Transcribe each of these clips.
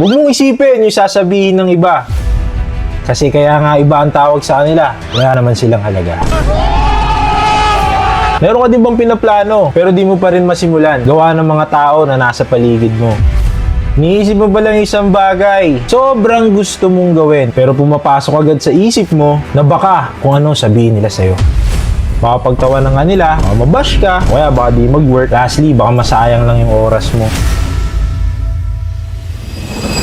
Huwag mong isipin yung sasabihin ng iba. Kasi kaya nga iba ang tawag sa kanila, wala naman silang halaga. Meron ka din bang pinaplano pero di mo pa rin masimulan gawa ng mga tao na nasa paligid mo? Niisip mo ba lang isang bagay sobrang gusto mong gawin pero pumapasok agad sa isip mo na baka kung ano sabihin nila sa'yo. Baka pagtawanan nga nila, baka mabash ka, o kaya baka di mag-work. Lastly, baka masayang lang yung oras mo.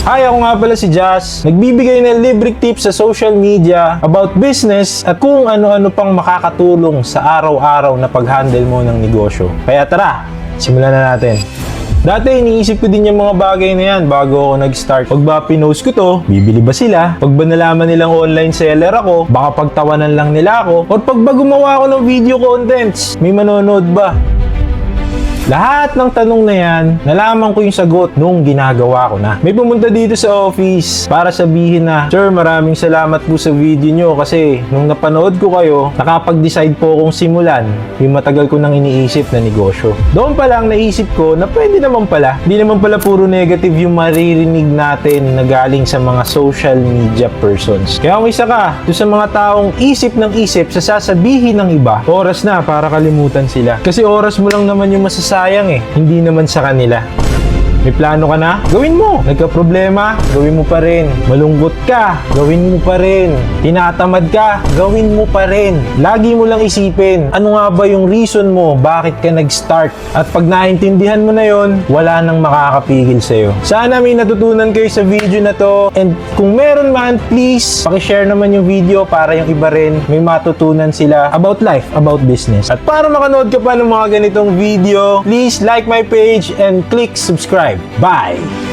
Hi, ako nga pala si Jazz. Nagbibigay ng libreng tips sa social media about business at kung ano-ano pang makakatulong sa araw-araw na pag-handle mo ng negosyo. Kaya tara, simulan na natin. Dati iniisip ko din yung mga bagay na yan bago ako nag-start. Pag ba pinost ko to, bibili ba sila? Pag ba nalaman nilang online seller ako, baka pagtawanan lang nila ako? Or pag ba gumawa ako ng video contents, may manonood ba? Lahat ng tanong na yan, nalaman ko yung sagot nung ginagawa ko na. May pumunta dito sa office para sabihin na, Sir, maraming salamat po sa video nyo kasi nung napanood ko kayo, nakapag-decide po akong simulan yung matagal ko nang iniisip na negosyo. Doon pa lang naisip ko na pwede naman pala. Hindi naman pala puro negative yung maririnig natin na galing sa mga social media persons. Kaya kung isa ka, doon sa mga taong isip ng isip sa sasabihin ng iba, oras na para kalimutan sila. Kasi oras mo lang naman yung masasayang hindi naman sa kanila. May plano ka na? Gawin mo. Nagka-problema? Gawin mo pa rin. Malungkot ka? Gawin mo pa rin. Tinatamad ka? Gawin mo pa rin. Lagi mo lang isipin, ano nga ba yung reason mo bakit ka nag-start? At pag naintindihan mo na yon, wala nang makakapigil sa'yo. Sana may natutunan kayo sa video na to. And kung meron man, please, pakishare naman yung video para yung iba rin may matutunan sila about life, about business. At para makanood ka pa ng mga ganitong video, please like my page and click subscribe. Bye!